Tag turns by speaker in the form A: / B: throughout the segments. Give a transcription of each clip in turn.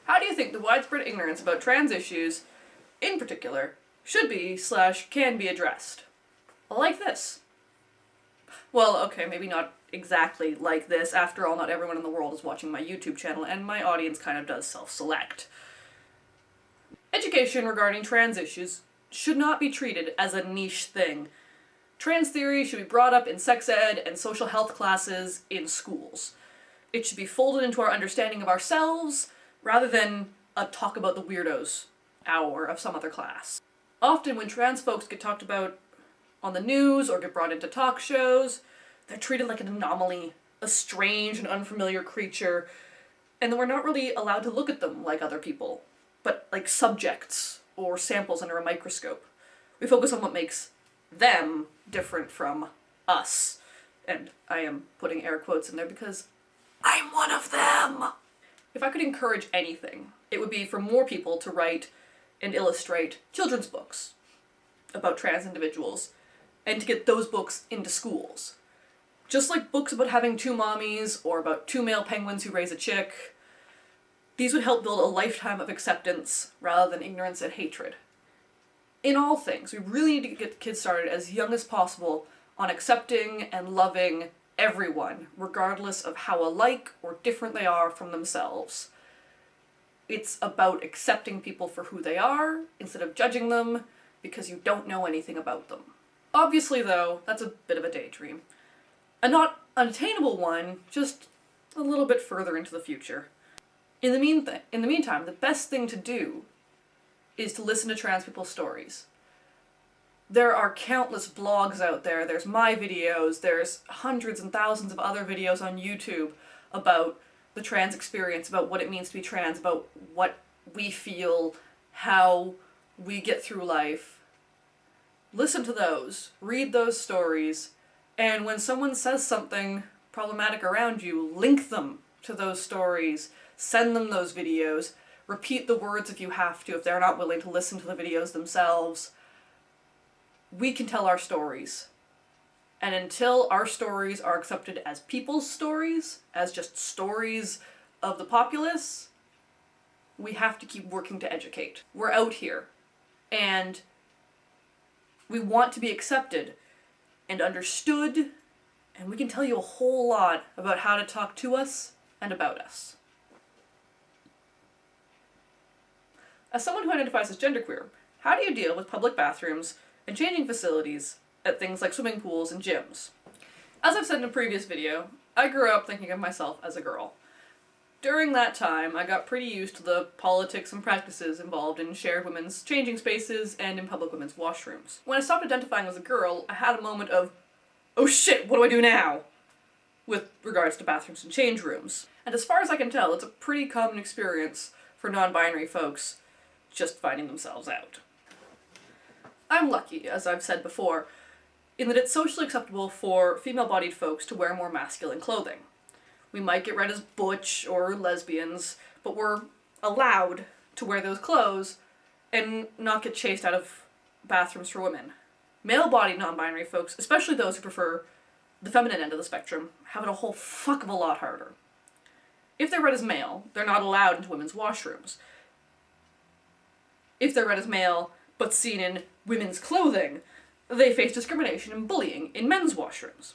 A: How do you think the widespread ignorance about trans issues, in particular, should be/can be addressed? Like this. Well, okay, maybe not exactly like this. After all, not everyone in the world is watching my YouTube channel, and my audience kind of does self-select. Education regarding trans issues should not be treated as a niche thing. Trans theory should be brought up in sex ed and social health classes in schools. It should be folded into our understanding of ourselves, rather than a talk about the weirdos hour of some other class. Often when trans folks get talked about on the news or get brought into talk shows, they're treated like an anomaly, a strange and unfamiliar creature, and then we're not really allowed to look at them like other people, but like subjects or samples under a microscope. We focus on what makes them different from us. And I am putting air quotes in there because I'm one of them! If I could encourage anything, it would be for more people to write and illustrate children's books about trans individuals, and to get those books into schools. Just like books about having two mommies, or about two male penguins who raise a chick, these would help build a lifetime of acceptance rather than ignorance and hatred. In all things, we really need to get kids started as young as possible on accepting and loving everyone, regardless of how alike or different they are from themselves. It's about accepting people for who they are, instead of judging them because you don't know anything about them. Obviously, though, that's a bit of a daydream. A not unattainable one, just a little bit further into the future. In the meantime, the best thing to do is to listen to trans people's stories. There are countless blogs out there, there's my videos, there's hundreds and thousands of other videos on YouTube about the trans experience, about what it means to be trans, about what we feel, how we get through life. Listen to those, read those stories, and when someone says something problematic around you, link them to those stories, send them those videos, repeat the words if you have to, if they're not willing to listen to the videos themselves. We can tell our stories. And until our stories are accepted as people's stories, as just stories of the populace, we have to keep working to educate. We're out here, and we want to be accepted and understood, and we can tell you a whole lot about how to talk to us and about us. As someone who identifies as genderqueer, how do you deal with public bathrooms and changing facilities at things like swimming pools and gyms? As I've said in a previous video, I grew up thinking of myself as a girl. During that time, I got pretty used to the politics and practices involved in shared women's changing spaces and in public women's washrooms. When I stopped identifying as a girl, I had a moment of, oh shit, what do I do now? With regards to bathrooms and change rooms. And as far as I can tell, it's a pretty common experience for non-binary folks just finding themselves out. I'm lucky, as I've said before, in that it's socially acceptable for female-bodied folks to wear more masculine clothing. We might get read as butch or lesbians, but we're allowed to wear those clothes and not get chased out of bathrooms for women. Male-bodied non-binary folks, especially those who prefer the feminine end of the spectrum, have it a whole fuck of a lot harder. If they're read as male, they're not allowed into women's washrooms. If they're read as male, but seen in women's clothing, they face discrimination and bullying in men's washrooms.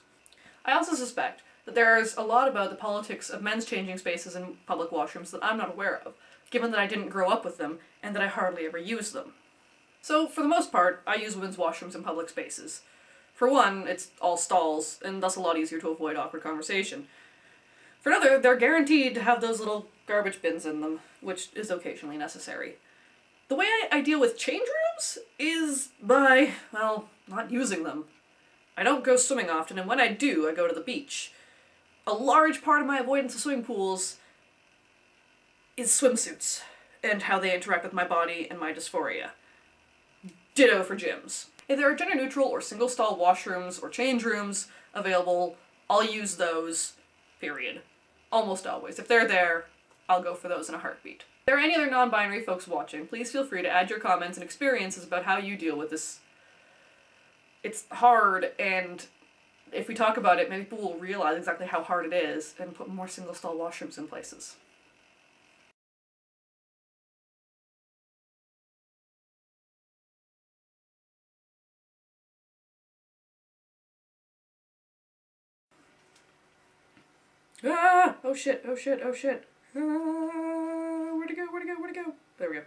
A: I also suspect that there's a lot about the politics of men's changing spaces in public washrooms that I'm not aware of, given that I didn't grow up with them and that I hardly ever use them. So, for the most part, I use women's washrooms in public spaces. For one, it's all stalls, and thus a lot easier to avoid awkward conversation. For another, they're guaranteed to have those little garbage bins in them, which is occasionally necessary. The way I deal with change rooms is by, well, not using them. I don't go swimming often, and when I do, I go to the beach. A large part of my avoidance of swimming pools is swimsuits, and how they interact with my body and my dysphoria. Ditto for gyms. If there are gender-neutral or single-stall washrooms or change rooms available, I'll use those, period. Almost always. If they're there, I'll go for those in a heartbeat. If there are any other non-binary folks watching, please feel free to add your comments and experiences about how you deal with this. It's hard, and if we talk about it, maybe people will realize exactly how hard it is and put more single-stall washrooms in places. Ah! Oh shit, oh shit, oh shit. Where'd it go, where'd it go, where'd it go? There we go.